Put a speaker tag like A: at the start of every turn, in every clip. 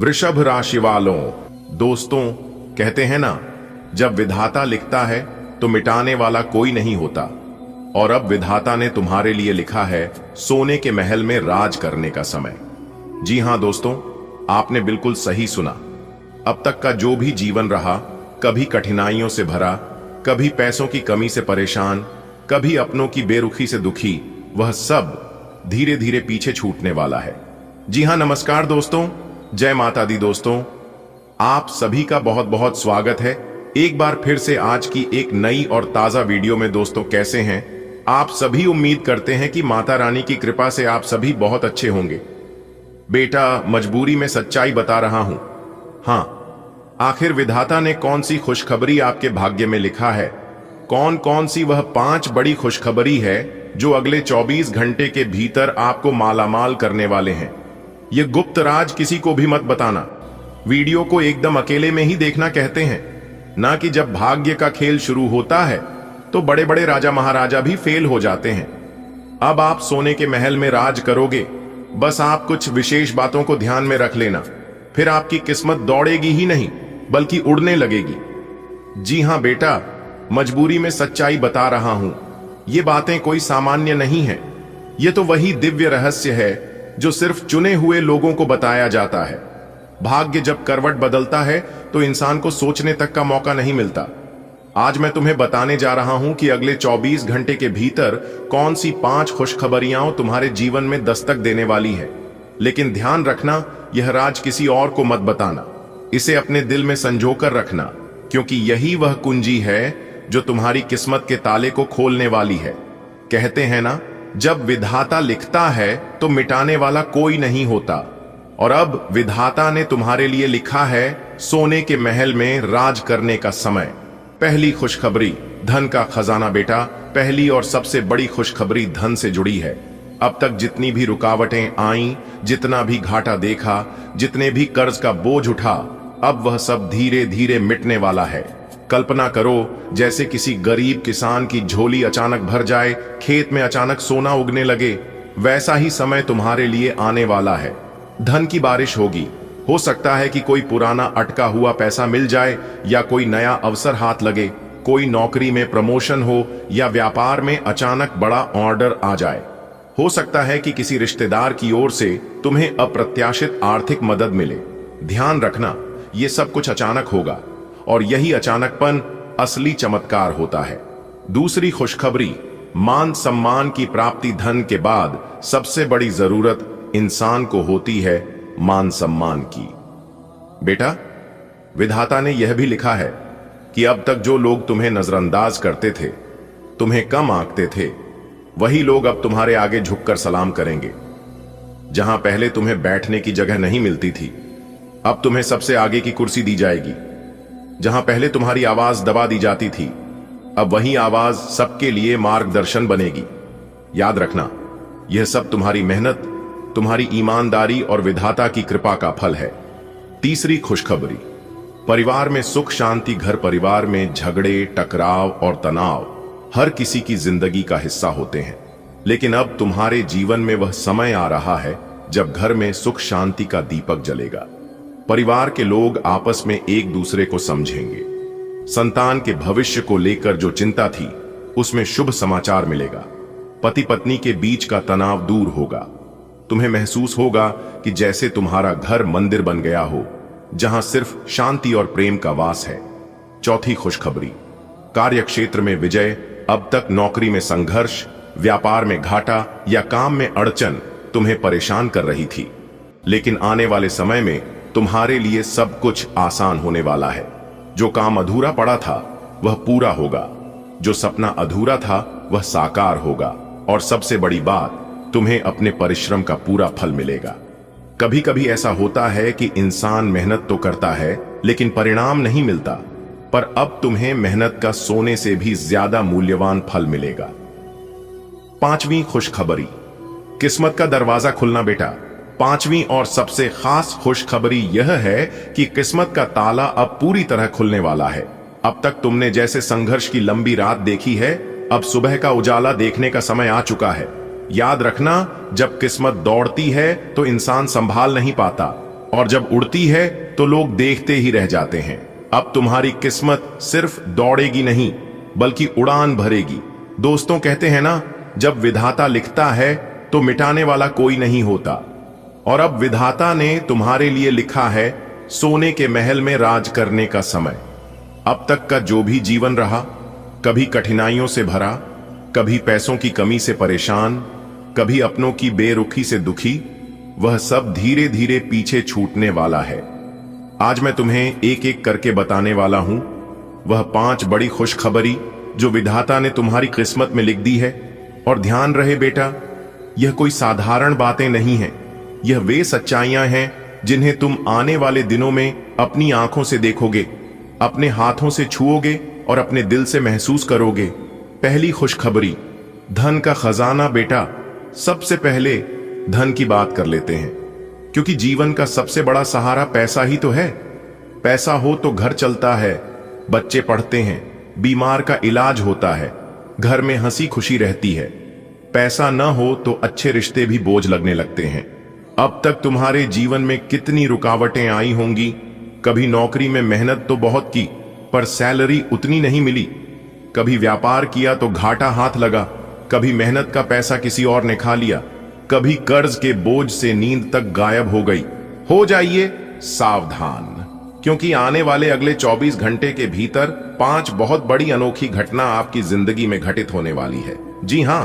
A: वृषभ राशि वालों, दोस्तों, कहते हैं ना, जब विधाता लिखता है तो मिटाने वाला कोई नहीं होता। और अब विधाता ने तुम्हारे लिए लिखा है सोने के महल में राज करने का समय। जी हां दोस्तों, आपने बिल्कुल सही सुना। अब तक का जो भी जीवन रहा, कभी कठिनाइयों से भरा, कभी पैसों की कमी से परेशान, कभी अपनों की बेरुखी से दुखी, वह सब धीरे धीरे पीछे छूटने वाला है। जी हां, नमस्कार दोस्तों, जय माता दी दोस्तों, आप सभी का बहुत बहुत स्वागत है एक बार फिर से आज की एक नई और ताजा वीडियो में। दोस्तों, कैसे हैं आप सभी? उम्मीद करते हैं कि माता रानी की कृपा से आप सभी बहुत अच्छे होंगे। बेटा, मजबूरी में सच्चाई बता रहा हूं। हां, आखिर विधाता ने कौन सी खुशखबरी आपके भाग्य में लिखा है? कौन कौन सी वह 5 बड़ी खुशखबरी है जो अगले 24 घंटे के भीतर आपको मालामाल करने वाले हैं? ये गुप्त राज किसी को भी मत बताना। वीडियो को एकदम अकेले में ही देखना कहते हैं, ना कि जब भाग्य का खेल शुरू होता है तो बड़े बड़े राजा महाराजा भी फेल हो जाते हैं। अब आप सोने के महल में राज करोगे, बस आप कुछ विशेष बातों को ध्यान में रख लेना, फिर आपकी किस्मत दौड़ेगी ही नहीं बल्कि उड़ने लगेगी। जी हां बेटा, मजबूरी में सच्चाई बता रहा हूं। ये बातें कोई सामान्य नहीं है, ये तो वही दिव्य रहस्य है जो सिर्फ चुने हुए लोगों को बताया जाता है। भाग्य जब करवट बदलता है तो इंसान को सोचने तक का मौका नहीं मिलता। आज मैं तुम्हें बताने जा रहा हूं कि अगले 24 घंटे के भीतर कौन सी 5 खुशखबरियां तुम्हारे जीवन में दस्तक देने वाली है। लेकिन ध्यान रखना, यह राज किसी और को मत बताना, इसे अपने दिल में संजोकर रखना, क्योंकि यही वह कुंजी है जो तुम्हारी किस्मत के ताले को खोलने वाली है। कहते हैं ना, जब विधाता लिखता है तो मिटाने वाला कोई नहीं होता। और अब विधाता ने तुम्हारे लिए लिखा है सोने के महल में राज करने का समय। पहली खुशखबरी, धन का खजाना। बेटा, पहली और सबसे बड़ी खुशखबरी धन से जुड़ी है। अब तक जितनी भी रुकावटें आईं, जितना भी घाटा देखा, जितने भी कर्ज का बोझ उठा, अब वह सब धीरे धीरे मिटने वाला है। कल्पना करो जैसे किसी गरीब किसान की झोली अचानक भर जाए, खेत में अचानक सोना उगने लगे। वैसा ही समय तुम्हारे लिए आने वाला है। धन की बारिश होगी। हो सकता है कि कोई पुराना अटका हुआ पैसा मिल जाए, या कोई नया अवसर हाथ लगे, कोई नौकरी में प्रमोशन हो, या व्यापार में अचानक बड़ा ऑर्डर आ जाए। हो सकता है कि किसी रिश्तेदार की ओर से तुम्हें अप्रत्याशित आर्थिक मदद मिले। ध्यान रखना, यह सब कुछ अचानक होगा, और यही अचानकपन असली चमत्कार होता है। दूसरी खुशखबरी, मान सम्मान की प्राप्ति। धन के बाद सबसे बड़ी जरूरत इंसान को होती है मान सम्मान की। बेटा, विधाता ने यह भी लिखा है कि अब तक जो लोग तुम्हें नजरअंदाज करते थे, तुम्हें कम आंकते थे, वही लोग अब तुम्हारे आगे झुककर सलाम करेंगे। जहां पहले तुम्हें बैठने की जगह नहीं मिलती थी, अब तुम्हें सबसे आगे की कुर्सी दी जाएगी। जहां पहले तुम्हारी आवाज दबा दी जाती थी, अब वही आवाज सबके लिए मार्गदर्शन बनेगी। याद रखना, यह सब तुम्हारी मेहनत, तुम्हारी ईमानदारी और विधाता की कृपा का फल है। तीसरी खुशखबरी, परिवार में सुख शांति। घर परिवार में झगड़े, टकराव और तनाव हर किसी की जिंदगी का हिस्सा होते हैं, लेकिन अब तुम्हारे जीवन में वह समय आ रहा है जब घर में सुख शांति का दीपक जलेगा। परिवार के लोग आपस में एक दूसरे को समझेंगे। संतान के भविष्य को लेकर जो चिंता थी, उसमें शुभ समाचार मिलेगा। पति पत्नी के बीच का तनाव दूर होगा। तुम्हें महसूस होगा कि जैसे तुम्हारा घर मंदिर बन गया हो, जहां सिर्फ शांति और प्रेम का वास है। चौथी खुशखबरी, कार्य क्षेत्र में विजय। अब तक नौकरी में संघर्ष, व्यापार में घाटा या काम में अड़चन तुम्हें परेशान कर रही थी, लेकिन आने वाले समय में तुम्हारे लिए सब कुछ आसान होने वाला है। जो काम अधूरा पड़ा था वह पूरा होगा, जो सपना अधूरा था वह साकार होगा, और सबसे बड़ी बात, तुम्हें अपने परिश्रम का पूरा फल मिलेगा। कभी कभी ऐसा होता है कि इंसान मेहनत तो करता है लेकिन परिणाम नहीं मिलता, पर अब तुम्हें मेहनत का सोने से भी ज्यादा मूल्यवान फल मिलेगा। पांचवी खुशखबरी, किस्मत का दरवाजा खुलना। बेटा, पांचवी और सबसे खास खुशखबरी यह है कि किस्मत का ताला अब पूरी तरह खुलने वाला है। अब तक तुमने जैसे संघर्ष की लंबी रात देखी है, अब सुबह का उजाला देखने का समय आ चुका है। याद रखना, जब किस्मत दौड़ती है तो इंसान संभाल नहीं पाता, और जब उड़ती है तो लोग देखते ही रह जाते हैं। अब तुम्हारी किस्मत सिर्फ दौड़ेगी नहीं बल्कि उड़ान भरेगी। दोस्तों कहते हैं ना, जब विधाता लिखता है तो मिटाने वाला कोई नहीं होता। और अब विधाता ने तुम्हारे लिए लिखा है सोने के महल में राज करने का समय। अब तक का जो भी जीवन रहा, कभी कठिनाइयों से भरा, कभी पैसों की कमी से परेशान, कभी अपनों की बेरुखी से दुखी, वह सब धीरे धीरे पीछे छूटने वाला है। आज मैं तुम्हें एक एक करके बताने वाला हूं वह 5 बड़ी खुशखबरी जो विधाता ने तुम्हारी किस्मत में लिख दी है। और ध्यान रहे बेटा, यह कोई साधारण बातें नहीं हैं, यह वे सच्चाइयां हैं जिन्हें तुम आने वाले दिनों में अपनी आंखों से देखोगे, अपने हाथों से छुओगे और अपने दिल से महसूस करोगे। पहली खुशखबरी, धन का खजाना। बेटा, सबसे पहले धन की बात कर लेते हैं, क्योंकि जीवन का सबसे बड़ा सहारा पैसा ही तो है। पैसा हो तो घर चलता है, बच्चे पढ़ते हैं, बीमार का इलाज होता है, घर में हंसी खुशी रहती है। पैसा न हो तो अच्छे रिश्ते भी बोझ लगने लगते हैं। अब तक तुम्हारे जीवन में कितनी रुकावटें आई होंगी। कभी नौकरी में मेहनत तो बहुत की पर सैलरी उतनी नहीं मिली, कभी व्यापार किया तो घाटा हाथ लगा, कभी मेहनत का पैसा किसी और ने खा लिया, कभी कर्ज के बोझ से नींद तक गायब हो गई। हो जाइए सावधान, क्योंकि आने वाले अगले 24 घंटे के भीतर 5 बहुत बड़ी अनोखी घटना आपकी जिंदगी में घटित होने वाली है। जी हां,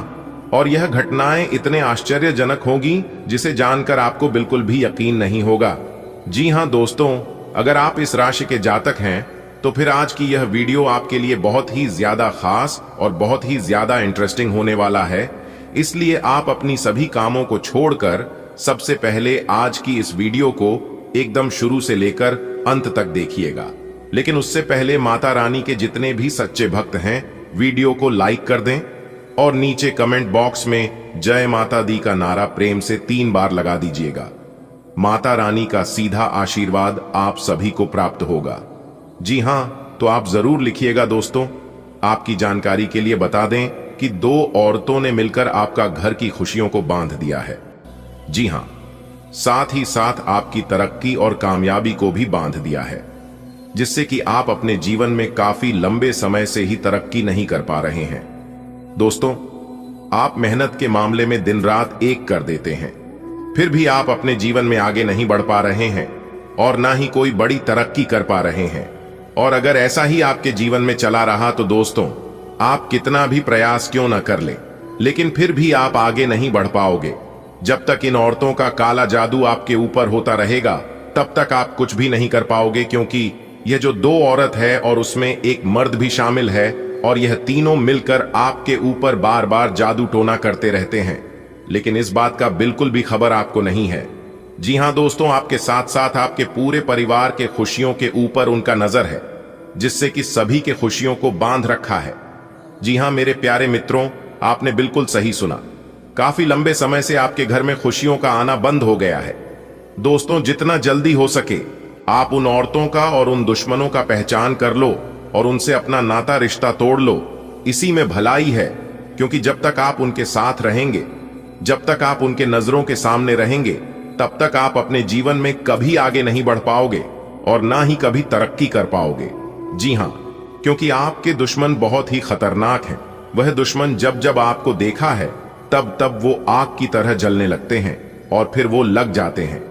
A: और यह घटनाएं इतने आश्चर्यजनक होंगी जिसे जानकर आपको बिल्कुल भी यकीन नहीं होगा। जी हां दोस्तों, अगर आप इस राशि के जातक हैं तो फिर आज की यह वीडियो आपके लिए बहुत ही ज्यादा खास और बहुत ही ज्यादा इंटरेस्टिंग होने वाला है। इसलिए आप अपनी सभी कामों को छोड़कर सबसे पहले आज की इस वीडियो को एकदम शुरू से लेकर अंत तक देखिएगा। लेकिन उससे पहले माता रानी के जितने भी सच्चे भक्त हैं, वीडियो को लाइक कर दें और नीचे कमेंट बॉक्स में जय माता दी का नारा प्रेम से 3 बार लगा दीजिएगा। माता रानी का सीधा आशीर्वाद आप सभी को प्राप्त होगा। जी हां, तो आप जरूर लिखिएगा दोस्तों। आपकी जानकारी के लिए बता दें कि 2 औरतों ने मिलकर आपका घर की खुशियों को बांध दिया है। जी हां, साथ ही साथ आपकी तरक्की और कामयाबी को भी बांध दिया है, जिससे कि आप अपने जीवन में काफी लंबे समय से ही तरक्की नहीं कर पा रहे हैं। दोस्तों, आप मेहनत के मामले में दिन रात एक कर देते हैं, फिर भी आप अपने जीवन में आगे नहीं बढ़ पा रहे हैं और ना ही कोई बड़ी तरक्की कर पा रहे हैं। और अगर ऐसा ही आपके जीवन में चला रहा तो दोस्तों, आप कितना भी प्रयास क्यों न कर लें, लेकिन फिर भी आप आगे नहीं बढ़ पाओगे। जब तक इन औरतों का काला जादू आपके ऊपर होता रहेगा, तब तक आप कुछ भी नहीं कर पाओगे, क्योंकि यह जो 2 औरत है और उसमें एक मर्द भी शामिल है, और यह तीनों मिलकर आपके ऊपर बार बार जादू टोना करते रहते हैं। लेकिन इस बात का बिल्कुल भी खबर आपको नहीं है। जी हां दोस्तों, आपके साथ साथ आपके पूरे परिवार के खुशियों के ऊपर उनका नजर है, जिससे कि सभी के खुशियों को बांध रखा है। जी हां मेरे प्यारे मित्रों, आपने बिल्कुल सही सुना। काफी लंबे समय से आपके घर में खुशियों का आना बंद हो गया है। दोस्तों, जितना जल्दी हो सके आप उन औरतों का और उन दुश्मनों का पहचान कर लो और उनसे अपना नाता रिश्ता तोड़ लो। इसी में भलाई है, क्योंकि जब तक आप उनके साथ रहेंगे, जब तक आप उनके नजरों के सामने रहेंगे, तब तक आप अपने जीवन में कभी आगे नहीं बढ़ पाओगे और ना ही कभी तरक्की कर पाओगे। जी हां, क्योंकि आपके दुश्मन बहुत ही खतरनाक हैं। वह दुश्मन जब जब आपको देखा है तब तब वो आग की तरह जलने लगते हैं और फिर वो लग जाते हैं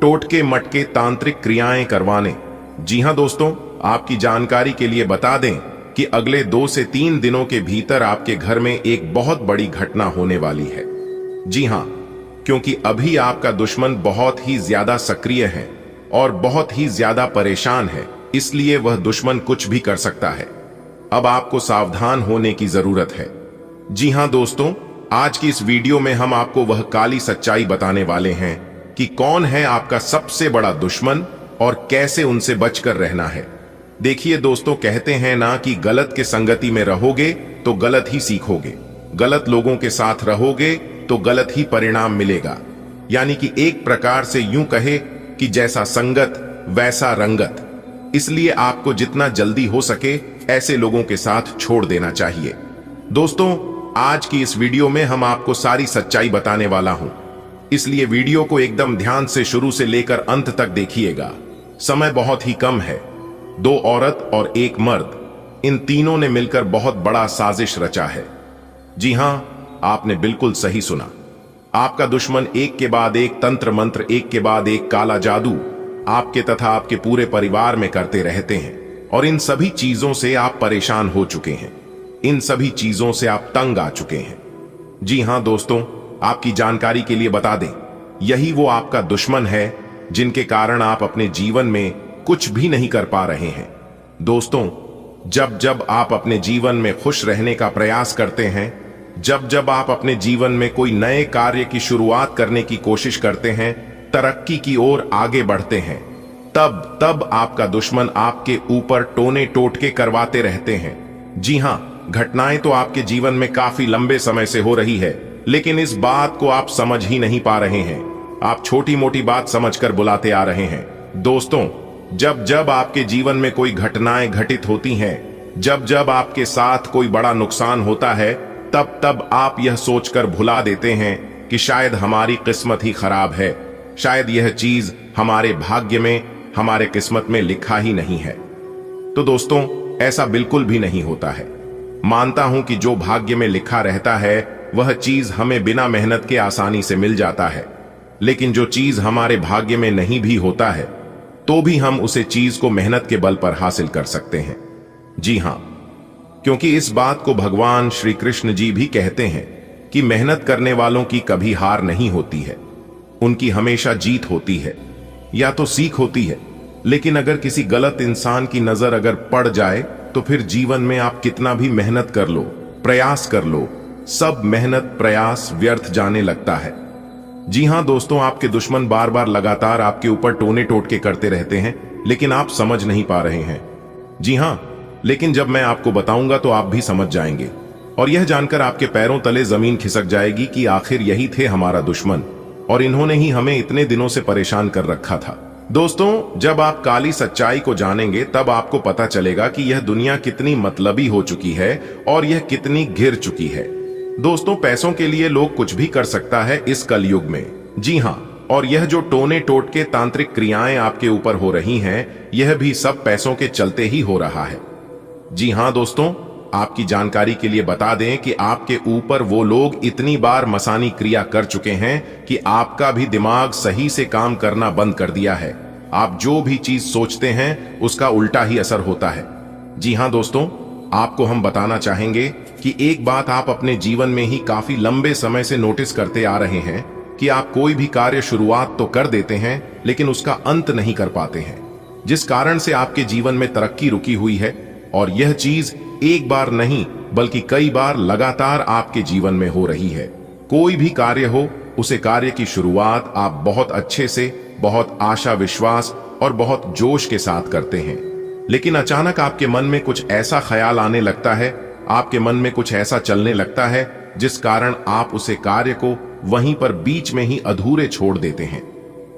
A: टोटके मटके तांत्रिक क्रियाएं करवाने। जी हां दोस्तों, आपकी जानकारी के लिए बता दें कि अगले 2 से 3 दिनों के भीतर आपके घर में एक बहुत बड़ी घटना होने वाली है। जी हां, क्योंकि अभी आपका दुश्मन बहुत ही ज्यादा सक्रिय है और बहुत ही ज्यादा परेशान है, इसलिए वह दुश्मन कुछ भी कर सकता है। अब आपको सावधान होने की जरूरत है। जी हां दोस्तों, आज की इस वीडियो में हम आपको वह काली सच्चाई बताने वाले हैं कि कौन है आपका सबसे बड़ा दुश्मन और कैसे उनसे बचकर रहना है। देखिए दोस्तों, कहते हैं ना कि गलत के संगति में रहोगे तो गलत ही सीखोगे, गलत लोगों के साथ रहोगे तो गलत ही परिणाम मिलेगा। यानी कि एक प्रकार से यूं कहे कि जैसा संगत वैसा रंगत। इसलिए आपको जितना जल्दी हो सके ऐसे लोगों के साथ छोड़ देना चाहिए। दोस्तों, आज की इस वीडियो में हम आपको सारी सच्चाई बताने वाला हूं। इसलिए वीडियो को एकदम ध्यान से शुरू से लेकर अंत तक देखिएगा। समय बहुत ही कम है। दो औरत और एक मर्द, इन तीनों ने मिलकर बहुत बड़ा साजिश रचा है। जी हां, आपने बिल्कुल सही सुना। आपका दुश्मन एक के बाद एक तंत्र मंत्र, एक के बाद एक काला जादू आपके तथा आपके पूरे परिवार में करते रहते हैं और इन सभी चीजों से आप परेशान हो चुके हैं। इन सभी चीजों से आप तंग आ चुके हैं। जी हां दोस्तों, आपकी जानकारी के लिए बता दें, यही वो आपका दुश्मन है जिनके कारण आप अपने जीवन में कुछ भी नहीं कर पा रहे हैं। दोस्तों, जब जब आप अपने जीवन में खुश रहने का प्रयास करते हैं, जब जब आप अपने जीवन में कोई नए कार्य की शुरुआत करने की कोशिश करते हैं, तरक्की की ओर आगे बढ़ते हैं, तब तब आपका दुश्मन आपके ऊपर टोने टोटके करवाते रहते हैं। जी हां, घटनाएं तो आपके जीवन में काफी लंबे समय से हो रही है, लेकिन इस बात को आप समझ ही नहीं पा रहे हैं। आप छोटी मोटी बात समझकर बुलाते आ रहे हैं। दोस्तों, जब जब आपके जीवन में कोई घटनाएं घटित होती हैं, जब जब आपके साथ कोई बड़ा नुकसान होता है, तब तब आप यह सोचकर भुला देते हैं कि शायद हमारी किस्मत ही खराब है, शायद यह चीज हमारे भाग्य में, हमारे किस्मत में लिखा ही नहीं है। तो दोस्तों, ऐसा बिल्कुल भी नहीं होता है। मानता हूं कि जो भाग्य में लिखा रहता है वह चीज हमें बिना मेहनत के आसानी से मिल जाता है, लेकिन जो चीज हमारे भाग्य में नहीं भी होता है तो भी हम उसे चीज को मेहनत के बल पर हासिल कर सकते हैं। जी हां, क्योंकि इस बात को भगवान श्री कृष्ण जी भी कहते हैं कि मेहनत करने वालों की कभी हार नहीं होती है, उनकी हमेशा जीत होती है या तो सीख होती है। लेकिन अगर किसी गलत इंसान की नजर अगर पड़ जाए तो फिर जीवन में आप कितना भी मेहनत कर लो, प्रयास कर लो, सब मेहनत प्रयास व्यर्थ जाने लगता है। जी हां दोस्तों, आपके दुश्मन बार बार लगातार आपके ऊपर टोने टोटके करते रहते हैं, लेकिन आप समझ नहीं पा रहे हैं। जी हां, लेकिन जब मैं आपको बताऊंगा तो आप भी समझ जाएंगे और यह जानकर आपके पैरों तले जमीन खिसक जाएगी कि आखिर यही थे हमारा दुश्मन और इन्होंने ही हमें इतने दिनों से परेशान कर रखा था। दोस्तों, जब आप काली सच्चाई को जानेंगे तब आपको पता चलेगा कि यह दुनिया कितनी मतलबी हो चुकी है और यह कितनी घिर चुकी है। दोस्तों, पैसों के लिए लोग कुछ भी कर सकता है इस कलयुग में। जी हां, और यह जो टोने टोटके तांत्रिक क्रियाएं आपके ऊपर हो रही हैं, यह भी सब पैसों के चलते ही हो रहा है। जी हां दोस्तों, आपकी जानकारी के लिए बता दें कि आपके ऊपर वो लोग इतनी बार मसानी क्रिया कर चुके हैं कि आपका भी दिमाग सही से काम करना बंद कर दिया है। आप जो भी चीज सोचते हैं उसका उल्टा ही असर होता है। जी हां दोस्तों, आपको हम बताना चाहेंगे कि एक बात आप अपने जीवन में ही काफी लंबे समय से नोटिस करते आ रहे हैं कि आप कोई भी कार्य शुरुआत तो कर देते हैं लेकिन उसका अंत नहीं कर पाते हैं, जिस कारण से आपके जीवन में तरक्की रुकी हुई है। और यह चीज एक बार नहीं बल्कि कई बार लगातार आपके जीवन में हो रही है। कोई भी कार्य हो, उसे कार्य की शुरुआत आप बहुत अच्छे से, बहुत आशा विश्वास और बहुत जोश के साथ करते हैं, लेकिन अचानक आपके मन में कुछ ऐसा ख्याल आने लगता है, आपके मन में कुछ ऐसा चलने लगता है जिस कारण आप उसे कार्य को वहीं पर बीच में ही अधूरे छोड़ देते हैं।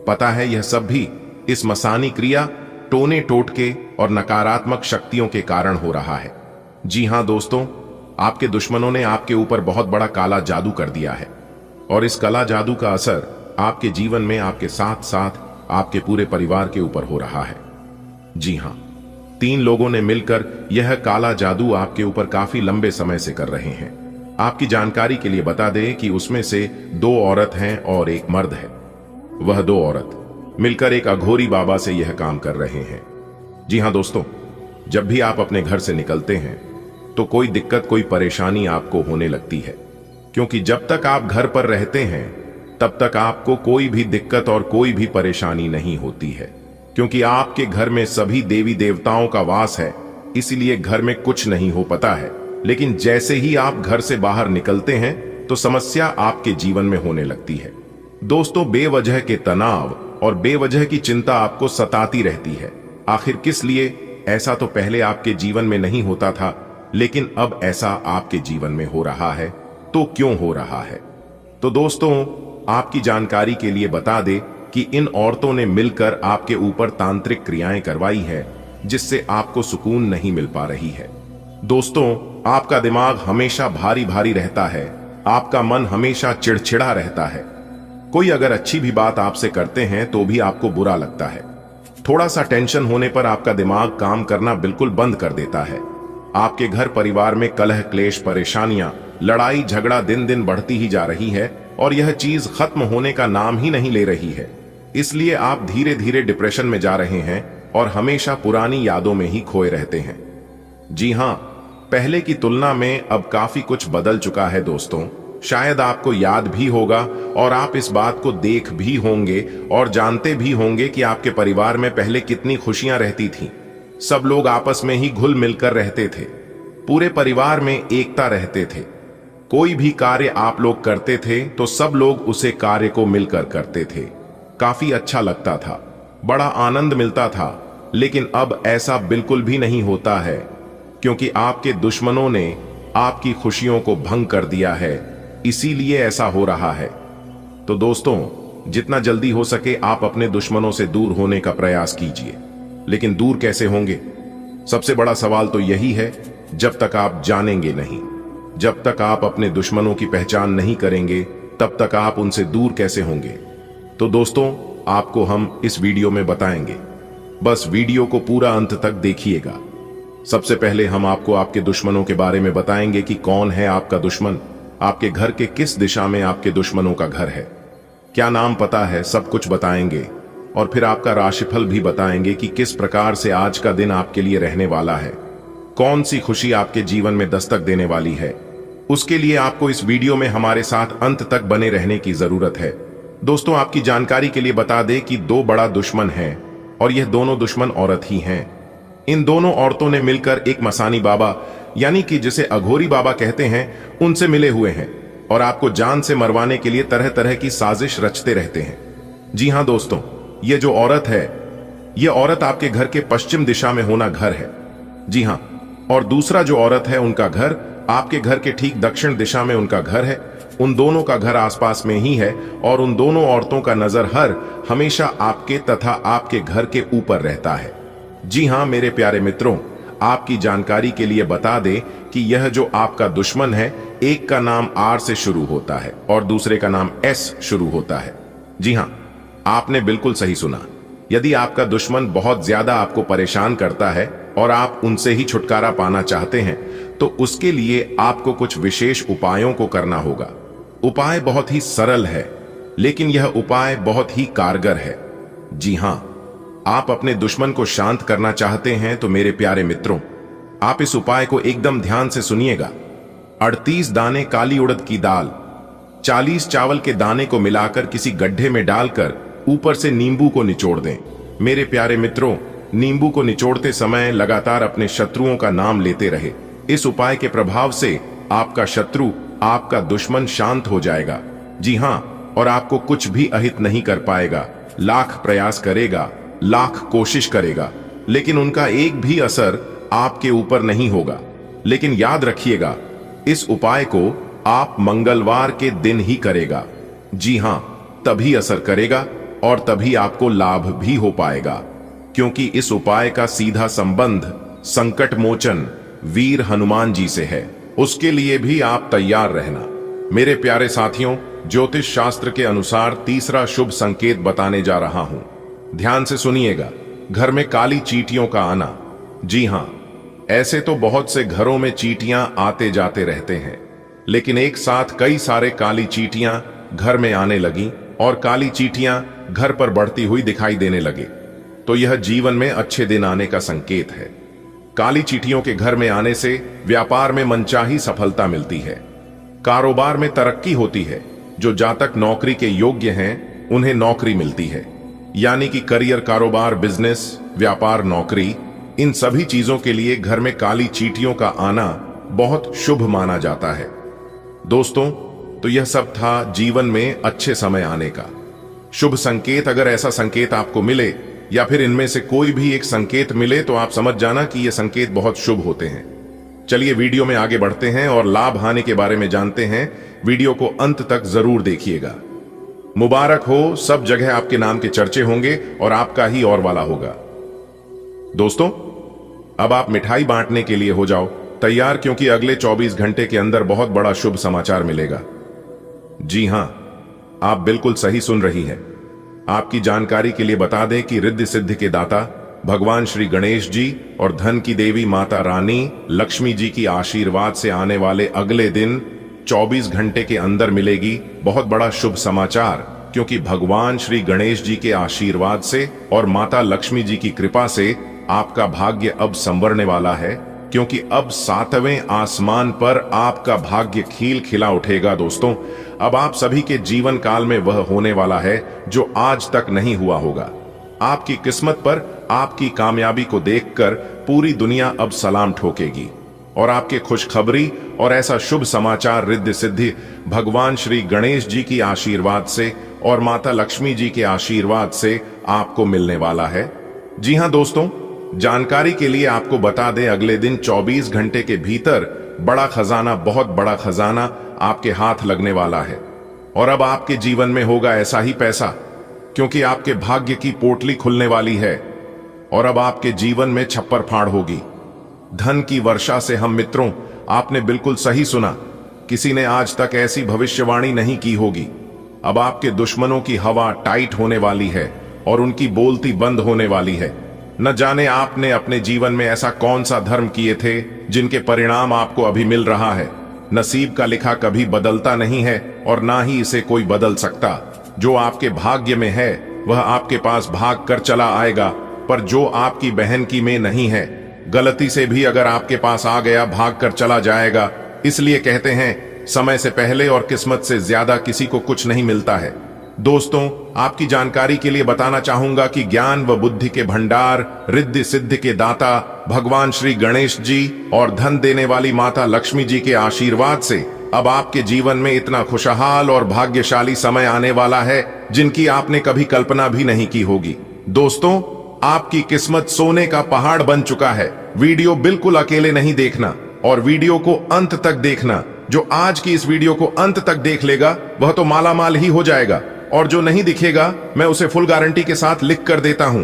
A: पता है, यह सब भी इस मसानी क्रिया, टोने टोटके और नकारात्मक शक्तियों के कारण हो रहा है। जी हां दोस्तों, आपके दुश्मनों ने आपके ऊपर बहुत बड़ा काला जादू कर दिया है और इस काला जादू का असर आपके जीवन में आपके साथ साथ आपके पूरे परिवार के ऊपर हो रहा है। जी हां, 3 लोगों ने मिलकर यह काला जादू आपके ऊपर काफी लंबे समय से कर रहे हैं। आपकी जानकारी के लिए बता दें कि उसमें से 2 औरत हैं और 1 मर्द है। वह 2 औरत मिलकर एक अघोरी बाबा से यह काम कर रहे हैं। जी हां दोस्तों, जब भी आप अपने घर से निकलते हैं तो कोई दिक्कत, कोई परेशानी आपको होने लगती है, क्योंकि जब तक आप घर पर रहते हैं तब तक आपको कोई भी दिक्कत और कोई भी परेशानी नहीं होती है, क्योंकि आपके घर में सभी देवी देवताओं का वास है, इसीलिए घर में कुछ नहीं हो पाता है। लेकिन जैसे ही आप घर से बाहर निकलते हैं तो समस्या आपके जीवन में होने लगती है। दोस्तों, बेवजह के तनाव और बेवजह की चिंता आपको सताती रहती है। आखिर किस लिए? ऐसा तो पहले आपके जीवन में नहीं होता था, लेकिन अब ऐसा आपके जीवन में हो रहा है। तो क्यों हो रहा है? तो दोस्तों, आपकी जानकारी के लिए बता दे कि इन औरतों ने मिलकर आपके ऊपर तांत्रिक क्रियाएं करवाई है, जिससे आपको सुकून नहीं मिल पा रही है। दोस्तों, आपका दिमाग हमेशा भारी भारी रहता है, आपका मन हमेशा चिड़चिड़ा रहता है। कोई अगर अच्छी भी बात आपसे करते हैं तो भी आपको बुरा लगता है। थोड़ा सा टेंशन होने पर आपका दिमाग काम करना बिल्कुल बंद कर देता है। आपके घर परिवार में कलह क्लेश परेशानियां लड़ाई झगड़ा दिन दिन बढ़ती ही जा रही है और यह चीज खत्म होने का नाम ही नहीं ले रही है। इसलिए आप धीरे धीरे डिप्रेशन में जा रहे हैं और हमेशा पुरानी यादों में ही खोए रहते हैं। जी हां, पहले की तुलना में अब काफी कुछ बदल चुका है दोस्तों। शायद आपको याद भी होगा और आप इस बात को देख भी होंगे और जानते भी होंगे कि आपके परिवार में पहले कितनी खुशियां रहती थीं। सब लोग आपस में ही घुल मिलकर रहते थे, पूरे परिवार में एकता रहते थे। कोई भी कार्य आप लोग करते थे तो सब लोग उसे कार्य को मिलकर करते थे। काफी अच्छा लगता था, बड़ा आनंद मिलता था। लेकिन अब ऐसा बिल्कुल भी नहीं होता है, क्योंकि आपके दुश्मनों ने आपकी खुशियों को भंग कर दिया है, इसीलिए ऐसा हो रहा है। तो दोस्तों, जितना जल्दी हो सके आप अपने दुश्मनों से दूर होने का प्रयास कीजिए। लेकिन दूर कैसे होंगे? सबसे बड़ा सवाल तो यही है, जब तक आप जानेंगे नहीं, जब तक आप अपने दुश्मनों की पहचान नहीं करेंगे, तब तक आप उनसे दूर कैसे होंगे? तो दोस्तों, आपको हम इस वीडियो में बताएंगे। बस वीडियो को पूरा अंत तक देखिएगा। सबसे पहले हम आपको आपके दुश्मनों के बारे में बताएंगे कि कौन है आपका दुश्मन, आपके घर के किस दिशा में आपके दुश्मनों का घर है, क्या नाम पता है, सब कुछ बताएंगे। और फिर आपका राशिफल भी बताएंगे कि किस प्रकार से आज का दिन आपके लिए रहने वाला है, कौन सी खुशी आपके जीवन में दस्तक देने वाली है। उसके लिए आपको इस वीडियो में हमारे साथ अंत तक बने रहने की जरूरत है। दोस्तों, आपकी जानकारी के लिए बता दें कि दो बड़ा दुश्मन है और यह दोनों दुश्मन औरत ही हैं। इन दोनों औरतों ने मिलकर एक मसानी बाबा, यानी कि जिसे अघोरी बाबा कहते हैं, उनसे मिले हुए हैं और आपको जान से मरवाने के लिए तरह तरह की साजिश रचते रहते हैं। जी हां दोस्तों, ये जो औरत है, ये औरत आपके घर के पश्चिम दिशा में होना घर है। जी हां, और दूसरा जो औरत है, उनका घर आपके घर के ठीक दक्षिण दिशा में उनका घर है। उन दोनों का घर आसपास में ही है और उन दोनों औरतों का नजर हमेशा आपके तथा आपके घर के ऊपर रहता है। जी हां मेरे प्यारे मित्रों, आपकी जानकारी के लिए बता दें कि यह जो आपका दुश्मन है, एक का नाम आर से शुरू होता है और दूसरे का नाम एस शुरू होता है। जी हां, आपने बिल्कुल सही सुना। यदि आपका दुश्मन बहुत ज्यादा आपको परेशान करता है और आप उनसे ही छुटकारा पाना चाहते हैं, तो उसके लिए आपको कुछ विशेष उपायों को करना होगा। उपाय बहुत ही सरल है, लेकिन यह उपाय बहुत ही कारगर है। जी हां, आप अपने दुश्मन को शांत करना चाहते हैं तो मेरे प्यारे मित्रों, आप इस उपाय को एकदम ध्यान से सुनिएगा। 38 दाने काली उड़द की दाल, 40 चावल के दाने को मिलाकर किसी गड्ढे में डालकर ऊपर से नींबू को निचोड़ दें। मेरे प्यारे मित्रों, नींबू को निचोड़ते समय लगातार अपने शत्रुओं का नाम लेते रहे। इस उपाय के प्रभाव से आपका शत्रु, आपका दुश्मन शांत हो जाएगा। जी हां, और आपको कुछ भी अहित नहीं कर पाएगा। लाख प्रयास करेगा, लाख कोशिश करेगा, लेकिन उनका एक भी असर आपके ऊपर नहीं होगा। लेकिन याद रखिएगा, इस उपाय को आप मंगलवार के दिन ही करेगा। जी हां, तभी असर करेगा और तभी आपको लाभ भी हो पाएगा, क्योंकि इस उपाय का सीधा संबंध संकट मोचन वीर हनुमान जी से है। उसके लिए भी आप तैयार रहना। मेरे प्यारे साथियों, ज्योतिष शास्त्र के अनुसार तीसरा शुभ संकेत बताने जा रहा हूं। ध्यान से सुनिएगा। घर में काली चींटियों का आना। जी हां, ऐसे तो बहुत से घरों में चींटियां आते जाते रहते हैं, लेकिन एक साथ कई सारे काली चींटियां घर में आने लगी और काली चींटियां घर पर बढ़ती हुई दिखाई देने लगे, तो यह जीवन में अच्छे दिन आने का संकेत है। काली चींटियों के घर में आने से व्यापार में मनचाही सफलता मिलती है, कारोबार में तरक्की होती है। जो जातक नौकरी के योग्य हैं, उन्हें नौकरी मिलती है, यानी कि करियर, कारोबार, बिजनेस, व्यापार, नौकरी, इन सभी चीजों के लिए घर में काली चींटियों का आना बहुत शुभ माना जाता है। दोस्तों, तो यह सब था जीवन में अच्छे समय आने का शुभ संकेत। अगर ऐसा संकेत आपको मिले या फिर इनमें से कोई भी एक संकेत मिले, तो आप समझ जाना कि ये संकेत बहुत शुभ होते हैं। चलिए वीडियो में आगे बढ़ते हैं और लाभ हानि के बारे में जानते हैं। वीडियो को अंत तक जरूर देखिएगा। मुबारक हो, सब जगह आपके नाम के चर्चे होंगे और आपका ही और वाला होगा। दोस्तों, अब आप मिठाई बांटने के लिए हो जाओ तैयार, क्योंकि अगले 24 घंटे के अंदर बहुत बड़ा शुभ समाचार मिलेगा। जी हां, आप बिल्कुल सही सुन रही हैं। आपकी जानकारी के लिए बता दें कि रिद्धि सिद्धि के दाता भगवान श्री गणेश जी और धन की देवी माता रानी लक्ष्मी जी की आशीर्वाद से आने वाले अगले दिन 24 घंटे के अंदर मिलेगी बहुत बड़ा शुभ समाचार, क्योंकि भगवान श्री गणेश जी के आशीर्वाद से और माता लक्ष्मी जी की कृपा से आपका भाग्य अब संवरने वाला है, क्योंकि अब 7वें आसमान पर आपका भाग्य खिल खिला उठेगा। दोस्तों, अब आप सभी के जीवन काल में वह होने वाला है जो आज तक नहीं हुआ होगा। आपकी किस्मत पर आपकी कामयाबी को देखकर पूरी दुनिया अब सलाम ठोकेगी और आपके खुशखबरी और ऐसा शुभ समाचार रिद्धि सिद्धि भगवान श्री गणेश जी की आशीर्वाद से और माता लक्ष्मी जी के आशीर्वाद से आपको मिलने वाला है। जी हां दोस्तों, जानकारी के लिए आपको बता दें, अगले दिन 24 घंटे के भीतर बड़ा खजाना, बहुत बड़ा खजाना आपके हाथ लगने वाला है और अब आपके जीवन में होगा ऐसा ही पैसा, क्योंकि आपके भाग्य की पोटली खुलने वाली है और अब आपके जीवन में छप्पर फाड़ होगी। धन की वर्षा से हम मित्रों, आपने बिल्कुल सही सुना, किसी ने आज तक ऐसी भविष्यवाणी नहीं की होगी। अब आपके दुश्मनों की हवा टाइट होने वाली है और उनकी बोलती बंद होने वाली है। न जाने आपने अपने जीवन में ऐसा कौन सा धर्म किए थे जिनके परिणाम आपको अभी मिल रहा है। नसीब का लिखा कभी बदलता नहीं है और ना ही इसे कोई बदल सकता। जो आपके भाग्य में है वह आपके पास भाग कर चला आएगा, पर जो आपकी बहन की में नहीं है, गलती से भी अगर आपके पास आ गया भाग कर चला जाएगा। इसलिए कहते हैं, समय से पहले और किस्मत से ज्यादा किसी को कुछ नहीं मिलता है। दोस्तों, आपकी जानकारी के लिए बताना चाहूंगा कि ज्ञान व बुद्धि के भंडार, रिद्धि सिद्धि के दाता भगवान श्री गणेश जी और धन देने वाली माता लक्ष्मी जी के आशीर्वाद से अब आपके जीवन में इतना खुशहाल और भाग्यशाली समय आने वाला है जिनकी आपने कभी कल्पना भी नहीं की होगी। दोस्तों, आपकी किस्मत सोने का पहाड़ बन चुका है। वीडियो बिल्कुल अकेले नहीं देखना और वीडियो को अंत तक देखना। जो आज की इस वीडियो को अंत तक देख लेगा वह तो माला माल ही हो जाएगा, और जो नहीं दिखेगा मैं उसे फुल गारंटी के साथ लिख कर देता हूं,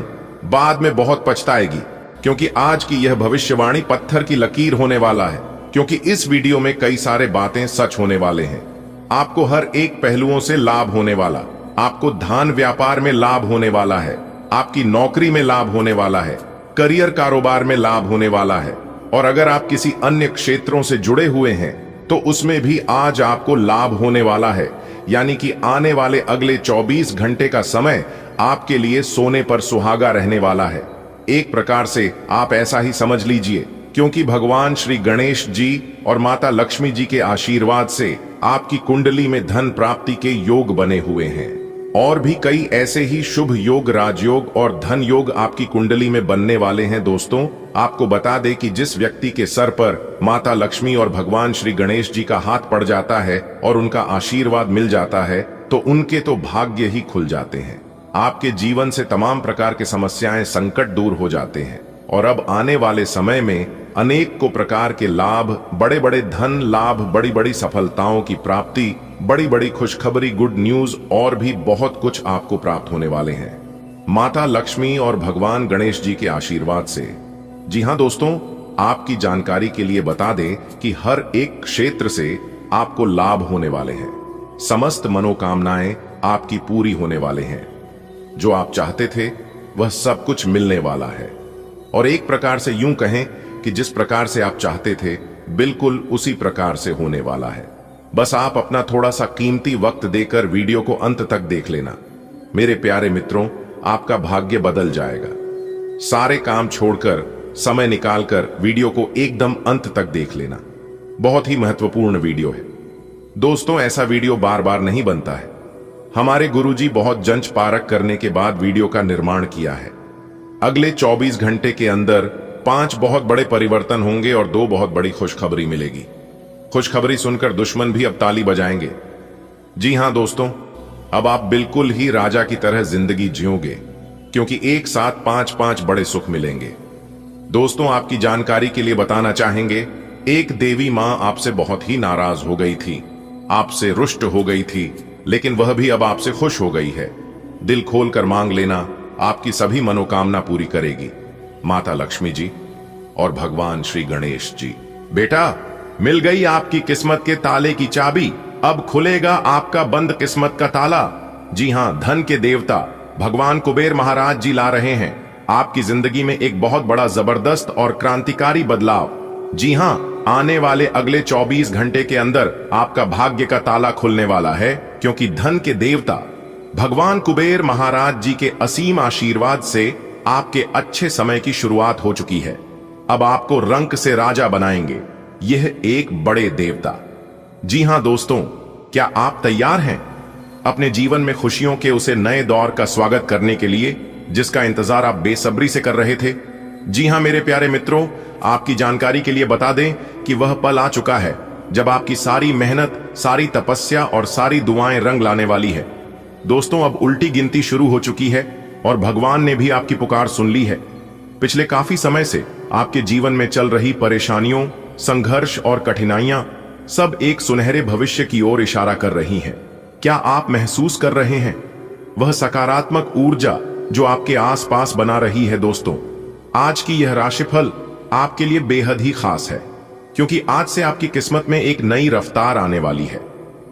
A: बाद में बहुत पछताएगी, क्योंकि आज की यह भविष्यवाणी पत्थर की लकीर होने वाला है। क्योंकि इस वीडियो में कई सारे बातें सच होने वाले हैं। आपको हर एक पहलुओं से लाभ होने वाला, आपको धान व्यापार में लाभ होने वाला है, आपकी नौकरी में लाभ होने वाला है, करियर कारोबार में लाभ होने वाला है, और अगर आप किसी अन्य क्षेत्रों से जुड़े हुए हैं तो उसमें भी आज आपको लाभ होने वाला है। यानी कि आने वाले अगले 24 घंटे का समय आपके लिए सोने पर सुहागा रहने वाला है। एक प्रकार से आप ऐसा ही समझ लीजिए, क्योंकि भगवान श्री गणेश जी और माता लक्ष्मी जी के आशीर्वाद से आपकी कुंडली में धन प्राप्ति के योग बने हुए हैं, और भी कई ऐसे ही शुभ योग, राजयोग और धन योग आपकी कुंडली में बनने वाले हैं। दोस्तों, आपको बता दें कि जिस व्यक्ति के सर पर माता लक्ष्मी और भगवान श्री गणेश जी का हाथ पड़ जाता है और उनका आशीर्वाद मिल जाता है तो उनके तो भाग्य ही खुल जाते हैं। आपके जीवन से तमाम प्रकार के समस्याएं, संकट दूर हो जाते हैं और अब आने वाले समय में अनेक को प्रकार के लाभ, बड़े बड़े धन लाभ, बड़ी बड़ी सफलताओं की प्राप्ति, बड़ी बड़ी खुशखबरी, गुड न्यूज और भी बहुत कुछ आपको प्राप्त होने वाले हैं माता लक्ष्मी और भगवान गणेश जी के आशीर्वाद से। जी हां दोस्तों, आपकी जानकारी के लिए बता दें कि हर एक क्षेत्र से आपको लाभ होने वाले हैं। समस्त मनोकामनाएं आपकी पूरी होने वाले हैं। जो आप चाहते थे वह सब कुछ मिलने वाला है, और एक प्रकार से यूं कहें कि जिस प्रकार से आप चाहते थे बिल्कुल उसी प्रकार से होने वाला है। बस आप अपना थोड़ा सा कीमती वक्त देकर वीडियो को अंत तक देख लेना। मेरे प्यारे मित्रों, आपका भाग्य बदल जाएगा। सारे काम छोड़कर, समय निकालकर वीडियो को एकदम अंत तक देख लेना। बहुत ही महत्वपूर्ण वीडियो है दोस्तों। ऐसा वीडियो बार बार नहीं बनता है। हमारे गुरुजी बहुत जंच पारख करने के बाद वीडियो का निर्माण किया है। अगले 24 घंटे के अंदर 5 बहुत बड़े परिवर्तन होंगे और 2 बहुत बड़ी खुशखबरी मिलेगी। खुशखबरी सुनकर दुश्मन भी अब ताली बजाएंगे। जी हां दोस्तों, अब आप बिल्कुल ही राजा की तरह जिंदगी जियोगे, क्योंकि एक साथ 5-5 बड़े सुख मिलेंगे। दोस्तों, आपकी जानकारी के लिए बताना चाहेंगे, एक देवी मां आपसे बहुत ही नाराज हो गई थी, आपसे रुष्ट हो गई थी, लेकिन वह भी अब आपसे खुश हो गई है। दिल खोलकर मांग लेना, आपकी सभी मनोकामना पूरी करेगी माता लक्ष्मी जी और भगवान श्री गणेश जी। बेटा, मिल गई आपकी किस्मत के ताले की चाबी। अब खुलेगा आपका बंद किस्मत का ताला। जी हां, धन के देवता भगवान कुबेर महाराज जी ला रहे हैं आपकी जिंदगी में एक बहुत बड़ा जबरदस्त और क्रांतिकारी बदलाव। जी हां, आने वाले अगले 24 घंटे के अंदर आपका भाग्य का ताला खुलने वाला है, क्योंकि धन के देवता भगवान कुबेर महाराज जी के असीम आशीर्वाद से आपके अच्छे समय की शुरुआत हो चुकी है। अब आपको रंक से राजा बनाएंगे यह एक बड़े देवता। जी हां दोस्तों, क्या आप तैयार हैं अपने जीवन में खुशियों के उसे नए दौर का स्वागत करने के लिए जिसका इंतजार आप बेसब्री से कर रहे थे? जी हां मेरे प्यारे मित्रों, आपकी जानकारी के लिए बता दें कि वह पल आ चुका है जब आपकी सारी मेहनत, सारी तपस्या और सारी दुआएं रंग लाने वाली है। दोस्तों, अब उल्टी गिनती शुरू हो चुकी है और भगवान ने भी आपकी पुकार सुन ली है। पिछले काफी समय से आपके जीवन में चल रही परेशानियों, संघर्ष और कठिनाइयां सब एक सुनहरे भविष्य की ओर इशारा कर रही हैं। क्या आप महसूस कर रहे हैं वह सकारात्मक ऊर्जा जो आपके आसपास बना रही है? दोस्तों, आज की यह राशिफल आपके लिए बेहद ही खास है, क्योंकि आज से आपकी किस्मत में एक नई रफ्तार आने वाली है।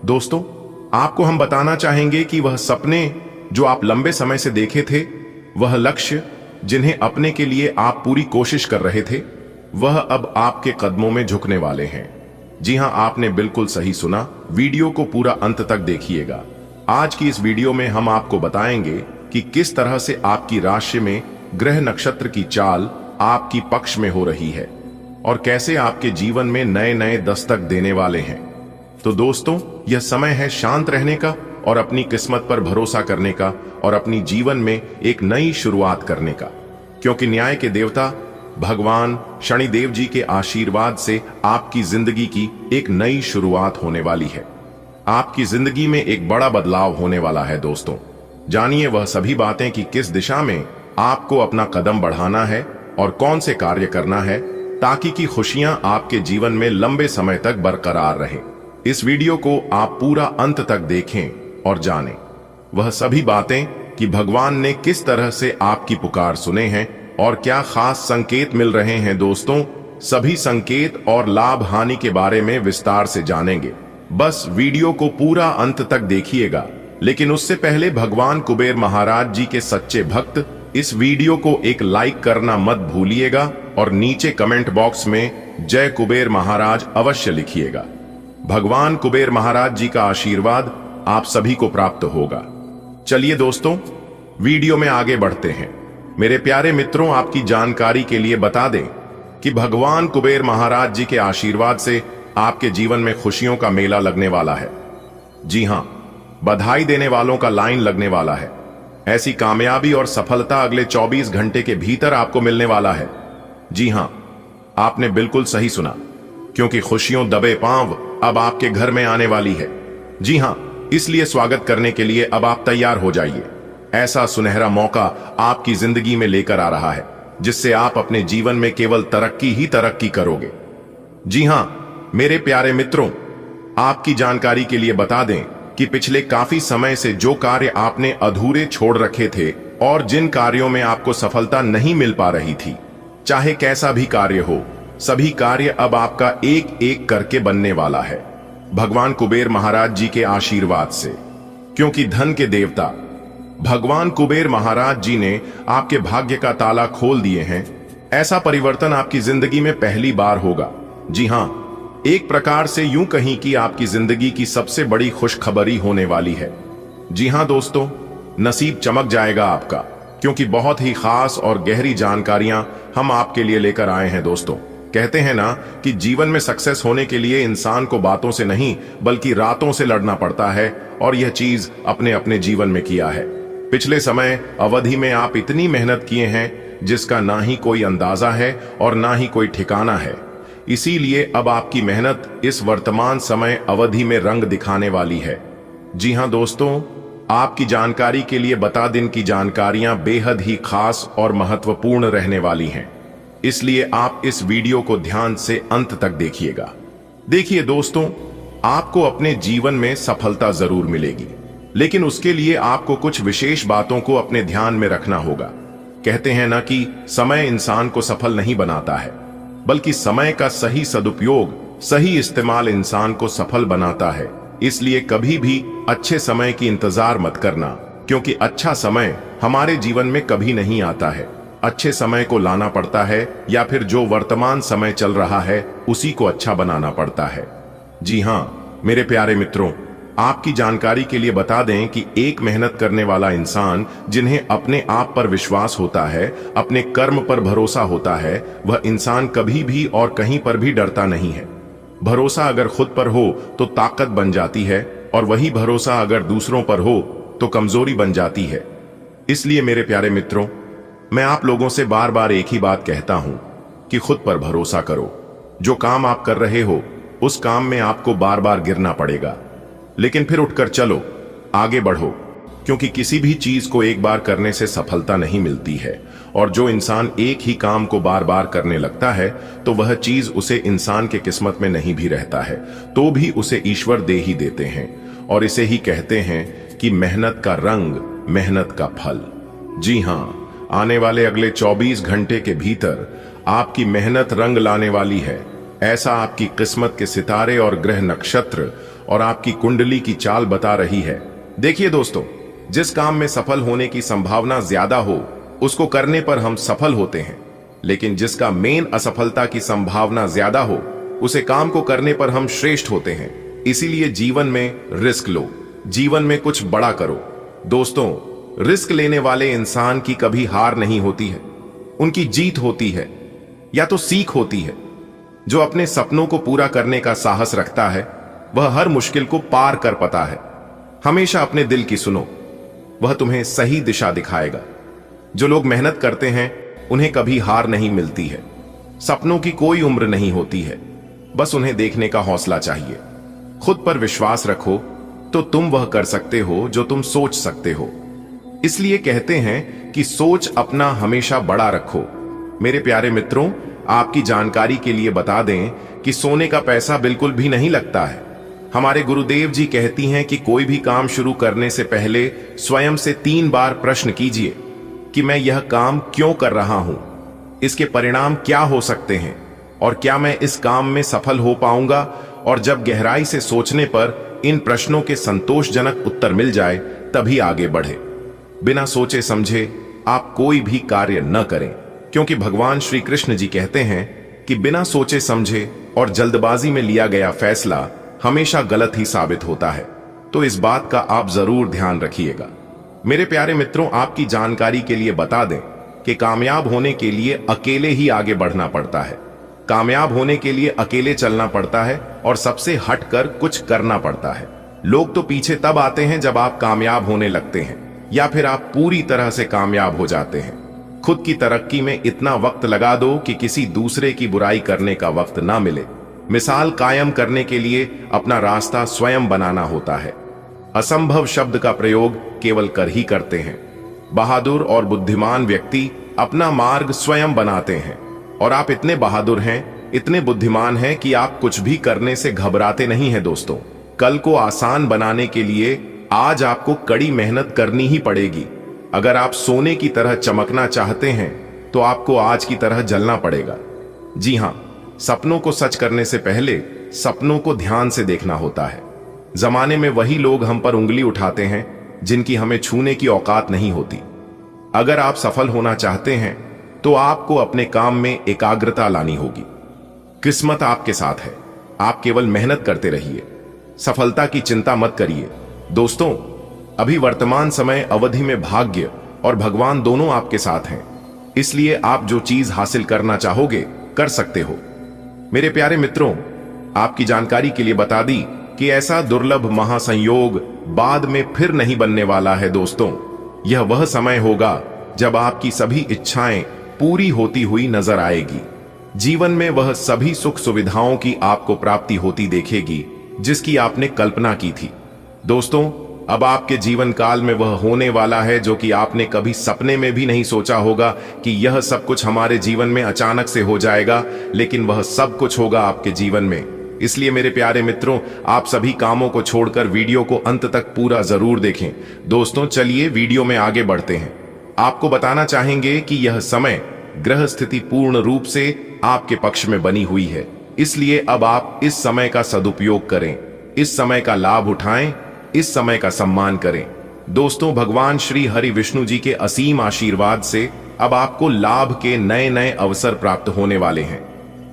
A: दोस्तों, आपको हम बताना चाहेंगे कि वह सपने जो आप लंबे समय से देखे थे, वह लक्ष्य जिन्हें अपने के लिए आप पूरी कोशिश कर रहे थे, वह अब आपके कदमों में झुकने वाले हैं। जी हां, आपने बिल्कुल सही सुना। वीडियो को पूरा अंत तक देखिएगा। आज की इस वीडियो में हम आपको बताएंगे कि किस तरह से आपकी राशि में ग्रह नक्षत्र की चाल आपकी पक्ष में हो रही है और कैसे आपके जीवन में नए नए दस्तक देने वाले हैं। तो दोस्तों, यह समय है शांत रहने का और अपनी किस्मत पर भरोसा करने का और अपनी जीवन में एक नई शुरुआत करने का, क्योंकि न्याय के देवता भगवान शनिदेव जी के आशीर्वाद से आपकी जिंदगी की एक नई शुरुआत होने वाली है। आपकी जिंदगी में एक बड़ा बदलाव होने वाला है। दोस्तों, जानिए वह सभी बातें कि किस दिशा में आपको अपना कदम बढ़ाना है और कौन से कार्य करना है ताकि की खुशियां आपके जीवन में लंबे समय तक बरकरार रहें। इस वीडियो को आप पूरा अंत तक देखें और जानें वह सभी बातें कि भगवान ने किस तरह से आपकी पुकार सुने हैं और क्या खास संकेत मिल रहे हैं। दोस्तों, सभी संकेत और लाभ हानि के बारे में विस्तार से जानेंगे। बस वीडियो को पूरा अंत तक देखिएगा। लेकिन उससे पहले भगवान कुबेर महाराज जी के सच्चे भक्त इस वीडियो को एक लाइक करना मत भूलिएगा और नीचे कमेंट बॉक्स में जय कुबेर महाराज अवश्य लिखिएगा। भगवान कुबेर महाराज जी का आशीर्वाद आप सभी को प्राप्त होगा। चलिए दोस्तों, वीडियो में आगे बढ़ते हैं। मेरे प्यारे मित्रों, आपकी जानकारी के लिए बता दें कि भगवान कुबेर महाराज जी के आशीर्वाद से आपके जीवन में खुशियों का मेला लगने वाला है। जी हां, बधाई देने वालों का लाइन लगने वाला है। ऐसी कामयाबी और सफलता अगले 24 घंटे के भीतर आपको मिलने वाला है। जी हां, आपने बिल्कुल सही सुना, क्योंकि खुशियों दबे पांव अब आपके घर में आने वाली है। जी हां, इसलिए स्वागत करने के लिए अब आप तैयार हो जाइए। ऐसा सुनहरा मौका आपकी जिंदगी में लेकर आ रहा है जिससे आप अपने जीवन में केवल तरक्की ही तरक्की करोगे। जी हां मेरे प्यारे मित्रों, आपकी जानकारी के लिए बता दें कि पिछले काफी समय से जो कार्य आपने अधूरे छोड़ रखे थे और जिन कार्यों में आपको सफलता नहीं मिल पा रही थी, चाहे कैसा भी कार्य हो, सभी कार्य अब आपका एक एक करके बनने वाला है भगवान कुबेर महाराज जी के आशीर्वाद से। क्योंकि धन के देवता भगवान कुबेर महाराज जी ने आपके भाग्य का ताला खोल दिए हैं। ऐसा परिवर्तन आपकी जिंदगी में पहली बार होगा। जी हां, एक प्रकार से यूं कहीं कि आपकी जिंदगी की सबसे बड़ी खुशखबरी होने वाली है। जी हां दोस्तों, नसीब चमक जाएगा आपका, क्योंकि बहुत ही खास और गहरी जानकारियां हम आपके लिए लेकर आए हैं। दोस्तों, कहते हैं ना कि जीवन में सक्सेस होने के लिए इंसान को बातों से नहीं बल्कि रातों से लड़ना पड़ता है, और यह चीज अपने अपने जीवन में किया है। पिछले समय अवधि में आप इतनी मेहनत किए हैं जिसका ना ही कोई अंदाजा है और ना ही कोई ठिकाना है। इसीलिए अब आपकी मेहनत इस वर्तमान समय अवधि में रंग दिखाने वाली है। जी हां दोस्तों, आपकी जानकारी के लिए बता दें कि जानकारियां बेहद ही खास और महत्वपूर्ण रहने वाली हैं, इसलिए आप इस वीडियो को ध्यान से अंत तक देखिएगा। देखिए दोस्तों, आपको अपने जीवन में सफलता जरूर मिलेगी, लेकिन उसके लिए आपको कुछ विशेष बातों को अपने ध्यान में रखना होगा। कहते हैं ना कि समय इंसान को सफल नहीं बनाता है, बल्कि समय का सही सदुपयोग, सही इस्तेमाल इंसान को सफल बनाता है। इसलिए कभी भी अच्छे समय की इंतजार मत करना, क्योंकि अच्छा समय हमारे जीवन में कभी नहीं आता है। अच्छे समय को लाना पड़ता है, या फिर जो वर्तमान समय चल रहा है उसी को अच्छा बनाना पड़ता है। जी हाँ मेरे प्यारे मित्रों, आपकी जानकारी के लिए बता दें कि एक मेहनत करने वाला इंसान, जिन्हें अपने आप पर विश्वास होता है, अपने कर्म पर भरोसा होता है, वह इंसान कभी भी और कहीं पर भी डरता नहीं है। भरोसा अगर खुद पर हो तो ताकत बन जाती है, और वही भरोसा अगर दूसरों पर हो तो कमजोरी बन जाती है। इसलिए मेरे प्यारे मित्रों, मैं आप लोगों से बार बार एक ही बात कहता हूं कि खुद पर भरोसा करो। जो काम आप कर रहे हो उस काम में आपको बार बार गिरना पड़ेगा, लेकिन फिर उठकर चलो, आगे बढ़ो, क्योंकि किसी भी चीज को एक बार करने से सफलता नहीं मिलती है। और जो इंसान एक ही काम को बार बार करने लगता है तो वह चीज उसे इंसान के किस्मत में नहीं भी रहता है तो भी उसे ईश्वर दे ही देते हैं। और इसे ही कहते हैं कि मेहनत का रंग, मेहनत का फल। जी हाँ, आने वाले अगले 24 घंटे के भीतर आपकी मेहनत रंग लाने वाली है। ऐसा आपकी किस्मत के सितारे और ग्रह नक्षत्र और आपकी कुंडली की चाल बता रही है। देखिए दोस्तों, जिस काम में सफल होने की संभावना ज्यादा हो उसको करने पर हम सफल होते हैं, लेकिन जिसका मेन असफलता की संभावना ज्यादा हो उसे काम को करने पर हम श्रेष्ठ होते हैं। इसीलिए जीवन में रिस्क लो, जीवन में कुछ बड़ा करो। दोस्तों, रिस्क लेने वाले इंसान की कभी हार नहीं होती है, उनकी जीत होती है या तो सीख होती है। जो अपने सपनों को पूरा करने का साहस रखता है वह हर मुश्किल को पार कर पाता है। हमेशा अपने दिल की सुनो, वह तुम्हें सही दिशा दिखाएगा। जो लोग मेहनत करते हैं उन्हें कभी हार नहीं मिलती है। सपनों की कोई उम्र नहीं होती है, बस उन्हें देखने का हौसला चाहिए। खुद पर विश्वास रखो तो तुम वह कर सकते हो जो तुम सोच सकते हो। इसलिए कहते हैं कि सोच अपना हमेशा बड़ा रखो। मेरे प्यारे मित्रों, आपकी जानकारी के लिए बता दें कि सोने का पैसा बिल्कुल भी नहीं लगता है। हमारे गुरुदेव जी कहती हैं कि कोई भी काम शुरू करने से पहले स्वयं से 3 बार प्रश्न कीजिए कि मैं यह काम क्यों कर रहा हूं, इसके परिणाम क्या हो सकते हैं और क्या मैं इस काम में सफल हो पाऊंगा। और जब गहराई से सोचने पर इन प्रश्नों के संतोषजनक उत्तर मिल जाए तभी आगे बढ़े। बिना सोचे समझे आप कोई भी कार्य न करें, क्योंकि भगवान श्री कृष्ण जी कहते हैं कि बिना सोचे समझे और जल्दबाजी में लिया गया फैसला हमेशा गलत ही साबित होता है। तो इस बात का आप जरूर ध्यान रखिएगा। मेरे प्यारे मित्रों, आपकी जानकारी के लिए बता दें कि कामयाब होने के लिए अकेले ही आगे बढ़ना पड़ता है। कामयाब होने के लिए अकेले चलना पड़ता है और सबसे हटकर कुछ करना पड़ता है। लोग तो पीछे तब आते हैं जब आप कामयाब होने लगते हैं या फिर आप पूरी तरह से कामयाब हो जाते हैं। खुद की तरक्की में इतना वक्त लगा दो कि किसी दूसरे की बुराई करने का वक्त ना मिले। मिसाल कायम करने के लिए अपना रास्ता स्वयं बनाना होता है। असंभव शब्द का प्रयोग केवल कर ही करते हैं। बहादुर और बुद्धिमान व्यक्ति अपना मार्ग स्वयं बनाते हैं। और आप इतने बहादुर हैं, इतने बुद्धिमान हैं कि आप कुछ भी करने से घबराते नहीं हैं। दोस्तों, कल को आसान बनाने के लिए आज आपको कड़ी मेहनत करनी ही पड़ेगी। अगर आप सोने की तरह चमकना चाहते हैं तो आपको आज की तरह जलना पड़ेगा। जी हां, सपनों को सच करने से पहले सपनों को ध्यान से देखना होता है। जमाने में वही लोग हम पर उंगली उठाते हैं जिनकी हमें छूने की औकात नहीं होती। अगर आप सफल होना चाहते हैं तो आपको अपने काम में एकाग्रता लानी होगी। किस्मत आपके साथ है, आप केवल मेहनत करते रहिए। सफलता की चिंता मत करिए। दोस्तों, अभी वर्तमान समय अवधि में भाग्य और भगवान दोनों आपके साथ हैं, इसलिए आप जो चीज हासिल करना चाहोगे कर सकते हो। मेरे प्यारे मित्रों, आपकी जानकारी के लिए बता दी कि ऐसा दुर्लभ महासंयोग बाद में फिर नहीं बनने वाला है। दोस्तों, यह वह समय होगा जब आपकी सभी इच्छाएं पूरी होती हुई नजर आएगी। जीवन में वह सभी सुख सुविधाओं की आपको प्राप्ति होती देखेगी जिसकी आपने कल्पना की थी। दोस्तों, अब आपके जीवन काल में वह होने वाला है जो कि आपने कभी सपने में भी नहीं सोचा होगा कि यह सब कुछ हमारे जीवन में अचानक से हो जाएगा, लेकिन वह सब कुछ होगा आपके जीवन में। इसलिए मेरे प्यारे मित्रों, आप सभी कामों को छोड़कर वीडियो को अंत तक पूरा जरूर देखें। दोस्तों, चलिए वीडियो में आगे बढ़ते हैं। आपको बताना चाहेंगे कि यह समय ग्रह स्थिति पूर्ण रूप से आपके पक्ष में बनी हुई है, इसलिए अब आप इस समय का सदुपयोग करें। इस समय का लाभ उठाएं, इस समय का सम्मान करें। दोस्तों, भगवान श्री हरि विष्णु जी के असीम आशीर्वाद से अब आपको लाभ के नए नए अवसर प्राप्त होने वाले हैं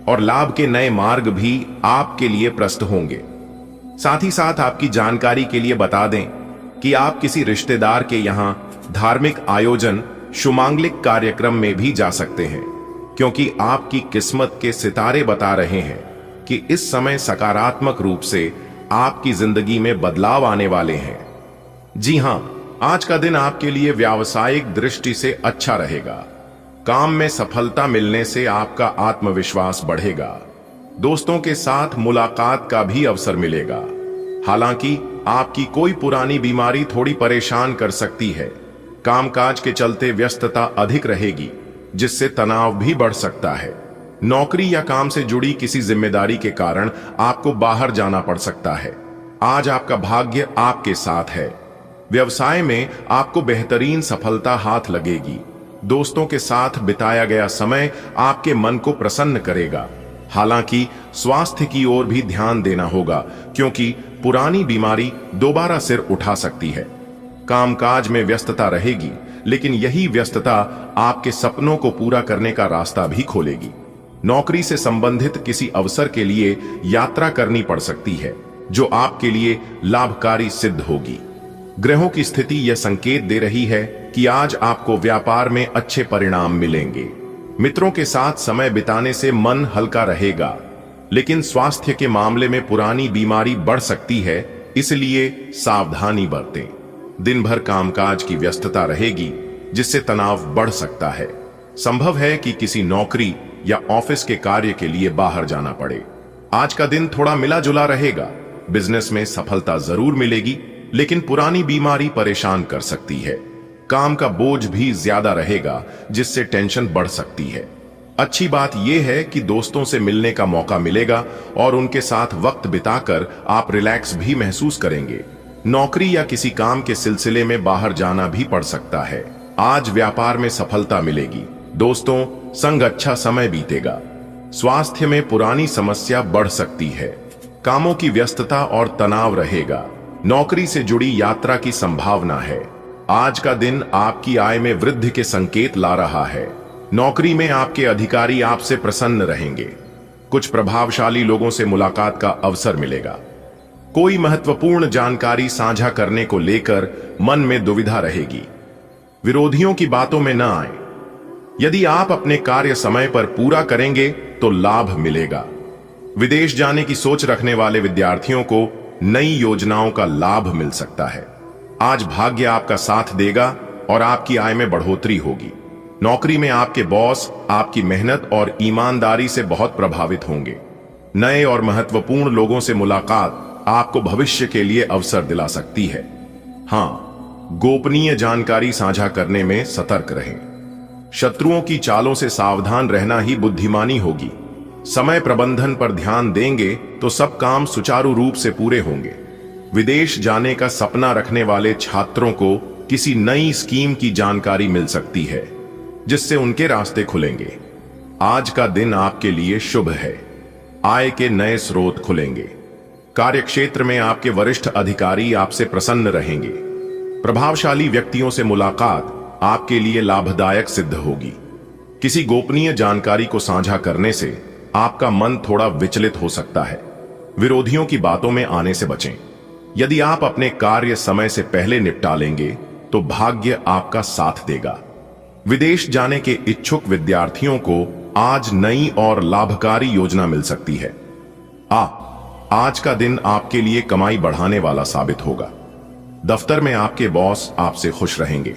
A: और लाभ के नए मार्ग भी आपके लिए प्रशस्त होंगे। साथ ही साथ आपकी जानकारी के लिए बता दें कि आप किसी रिश्तेदार के यहां धार्मिक आयोजन, शुमांगलिक कार्यक्रम में भी जा सकते हैं, क्योंकि आपकी किस्मत के सितारे बता रहे हैं कि इस समय सकारात्मक रूप से आपकी जिंदगी में बदलाव आने वाले हैं। जी हां, आज का दिन आपके लिए व्यावसायिक दृष्टि से अच्छा रहेगा। काम में सफलता मिलने से आपका आत्मविश्वास बढ़ेगा। दोस्तों के साथ मुलाकात का भी अवसर मिलेगा। हालांकि आपकी कोई पुरानी बीमारी थोड़ी परेशान कर सकती है। कामकाज के चलते व्यस्तता अधिक रहेगी, जिससे तनाव भी बढ़ सकता है। नौकरी या काम से जुड़ी किसी जिम्मेदारी के कारण आपको बाहर जाना पड़ सकता है। आज आपका भाग्य आपके साथ है। व्यवसाय में आपको बेहतरीन सफलता हाथ लगेगी। दोस्तों के साथ बिताया गया समय आपके मन को प्रसन्न करेगा। हालांकि स्वास्थ्य की ओर भी ध्यान देना होगा, क्योंकि पुरानी बीमारी दोबारा सिर उठा सकती है। कामकाज में व्यस्तता रहेगी, लेकिन यही व्यस्तता आपके सपनों को पूरा करने का रास्ता भी खोलेगी। नौकरी से संबंधित किसी अवसर के लिए यात्रा करनी पड़ सकती है, जो आपके लिए लाभकारी सिद्ध होगी। ग्रहों की स्थिति यह संकेत दे रही है कि आज आपको व्यापार में अच्छे परिणाम मिलेंगे। मित्रों के साथ समय बिताने से मन हल्का रहेगा, लेकिन स्वास्थ्य के मामले में पुरानी बीमारी बढ़ सकती है, इसलिए सावधानी बरतें। दिन भर कामकाज की व्यस्तता रहेगी, जिससे तनाव बढ़ सकता है। संभव है कि किसी नौकरी या ऑफिस के कार्य के लिए बाहर जाना पड़े। आज का दिन थोड़ा मिला जुला रहेगा। बिजनेस में सफलता जरूर मिलेगी, लेकिन पुरानी बीमारी परेशान कर सकती है। काम का बोझ भी ज्यादा रहेगा, जिससे टेंशन बढ़ सकती है। अच्छी बात यह है कि दोस्तों से मिलने का मौका मिलेगा और उनके साथ वक्त बिताकर आप रिलैक्स भी महसूस करेंगे। नौकरी या किसी काम के सिलसिले में बाहर जाना भी पड़ सकता है। आज व्यापार में सफलता मिलेगी। दोस्तों संग अच्छा समय बीतेगा। स्वास्थ्य में पुरानी समस्या बढ़ सकती है। कामों की व्यस्तता और तनाव रहेगा। नौकरी से जुड़ी यात्रा की संभावना है। आज का दिन आपकी आय में वृद्धि के संकेत ला रहा है। नौकरी में आपके अधिकारी आपसे प्रसन्न रहेंगे। कुछ प्रभावशाली लोगों से मुलाकात का अवसर मिलेगा। कोई महत्वपूर्ण जानकारी साझा करने को लेकर मन में दुविधा रहेगी। विरोधियों की बातों में न आए। यदि आप अपने कार्य समय पर पूरा करेंगे तो लाभ मिलेगा। विदेश जाने की सोच रखने वाले विद्यार्थियों को नई योजनाओं का लाभ मिल सकता है। आज भाग्य आपका साथ देगा और आपकी आय में बढ़ोतरी होगी। नौकरी में आपके बॉस आपकी मेहनत और ईमानदारी से बहुत प्रभावित होंगे। नए और महत्वपूर्ण लोगों से मुलाकात आपको भविष्य के लिए अवसर दिला सकती है। हां, गोपनीय जानकारी साझा करने में सतर्क रहें। शत्रुओं की चालों से सावधान रहना ही बुद्धिमानी होगी। समय प्रबंधन पर ध्यान देंगे तो सब काम सुचारू रूप से पूरे होंगे। विदेश जाने का सपना रखने वाले छात्रों को किसी नई स्कीम की जानकारी मिल सकती है, जिससे उनके रास्ते खुलेंगे। आज का दिन आपके लिए शुभ है। आय के नए स्रोत खुलेंगे। कार्यक्षेत्र में आपके वरिष्ठ अधिकारी आपसे प्रसन्न रहेंगे। प्रभावशाली व्यक्तियों से मुलाकात आपके लिए लाभदायक सिद्ध होगी। किसी गोपनीय जानकारी को साझा करने से आपका मन थोड़ा विचलित हो सकता है। विरोधियों की बातों में आने से बचें। यदि आप अपने कार्य समय से पहले निपटा लेंगे तो भाग्य आपका साथ देगा। विदेश जाने के इच्छुक विद्यार्थियों को आज नई और लाभकारी योजना मिल सकती है। आज का दिन आपके लिए कमाई बढ़ाने वाला साबित होगा। दफ्तर में आपके बॉस आपसे खुश रहेंगे।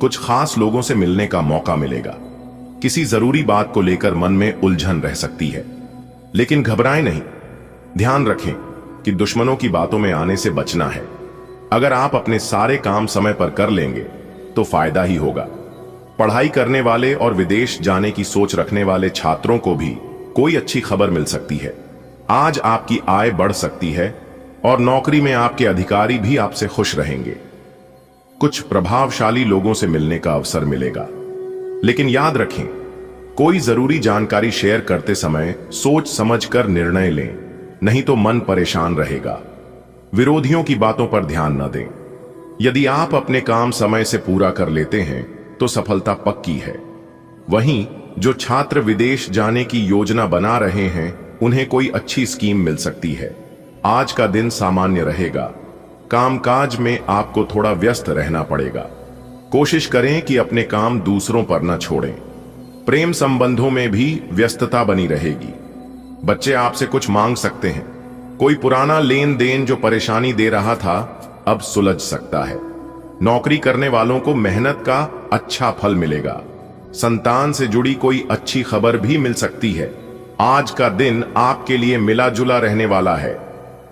A: कुछ खास लोगों से मिलने का मौका मिलेगा। किसी जरूरी बात को लेकर मन में उलझन रह सकती है, लेकिन घबराएं नहीं। ध्यान रखें कि दुश्मनों की बातों में आने से बचना है। अगर आप अपने सारे काम समय पर कर लेंगे तो फायदा ही होगा। पढ़ाई करने वाले और विदेश जाने की सोच रखने वाले छात्रों को भी कोई अच्छी खबर मिल सकती है। आज आपकी आय बढ़ सकती है और नौकरी में आपके अधिकारी भी आपसे खुश रहेंगे। कुछ प्रभावशाली लोगों से मिलने का अवसर मिलेगा, लेकिन याद रखें, कोई जरूरी जानकारी शेयर करते समय सोच समझकर निर्णय लें, नहीं तो मन परेशान रहेगा। विरोधियों की बातों पर ध्यान न दें। यदि आप अपने काम समय से पूरा कर लेते हैं तो सफलता पक्की है। वहीं जो छात्र विदेश जाने की योजना बना रहे हैं उन्हें कोई अच्छी स्कीम मिल सकती है। आज का दिन सामान्य रहेगा। कामकाज में आपको थोड़ा व्यस्त रहना पड़ेगा। कोशिश करें कि अपने काम दूसरों पर न छोड़ें। प्रेम संबंधों में भी व्यस्तता बनी रहेगी। बच्चे आपसे कुछ मांग सकते हैं। कोई पुराना लेन देन जो परेशानी दे रहा था अब सुलझ सकता है। नौकरी करने वालों को मेहनत का अच्छा फल मिलेगा। संतान से जुड़ी कोई अच्छी खबर भी मिल सकती है। आज का दिन आपके लिए मिला जुला रहने वाला है।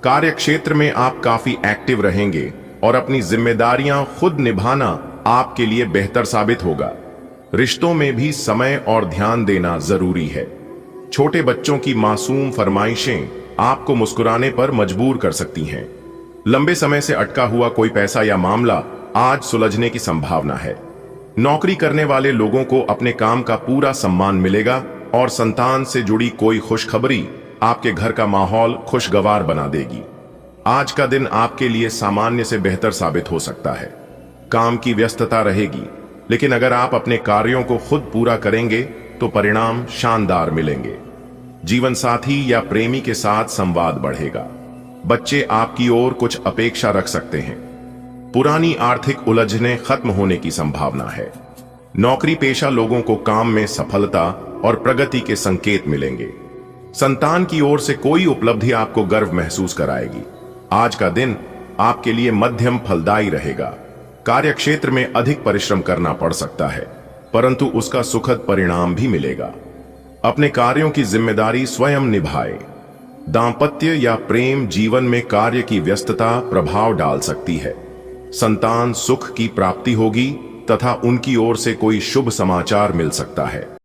A: कार्य क्षेत्र में आप काफी एक्टिव रहेंगे और अपनी जिम्मेदारियां खुद निभाना आपके लिए बेहतर साबित होगा। रिश्तों में भी समय और ध्यान देना जरूरी है। छोटे बच्चों की मासूम फरमाइशें आपको मुस्कुराने पर मजबूर कर सकती हैं। लंबे समय से अटका हुआ कोई पैसा या मामला आज सुलझने की संभावना है। नौकरी करने वाले लोगों को अपने काम का पूरा सम्मान मिलेगा और संतान से जुड़ी कोई खुशखबरी आपके घर का माहौल खुशगवार बना देगी। आज का दिन आपके लिए सामान्य से बेहतर साबित हो सकता है। काम की व्यस्तता रहेगी, लेकिन अगर आप अपने कार्यों को खुद पूरा करेंगे तो परिणाम शानदार मिलेंगे। जीवन साथी या प्रेमी के साथ संवाद बढ़ेगा। बच्चे आपकी ओर कुछ अपेक्षा रख सकते हैं। पुरानी आर्थिक उलझनें खत्म होने की संभावना है। नौकरी पेशा लोगों को काम में सफलता और प्रगति के संकेत मिलेंगे। संतान की ओर से कोई उपलब्धि आपको गर्व महसूस कराएगी। आज का दिन आपके लिए मध्यम फलदायी रहेगा। कार्यक्षेत्र में अधिक परिश्रम करना पड़ सकता है, परंतु उसका सुखद परिणाम भी मिलेगा। अपने कार्यों की जिम्मेदारी स्वयं निभाएं। दांपत्य या प्रेम जीवन में कार्य की व्यस्तता प्रभाव डाल सकती है। संतान सुख की प्राप्ति होगी तथा उनकी ओर से कोई शुभ समाचार मिल सकता है।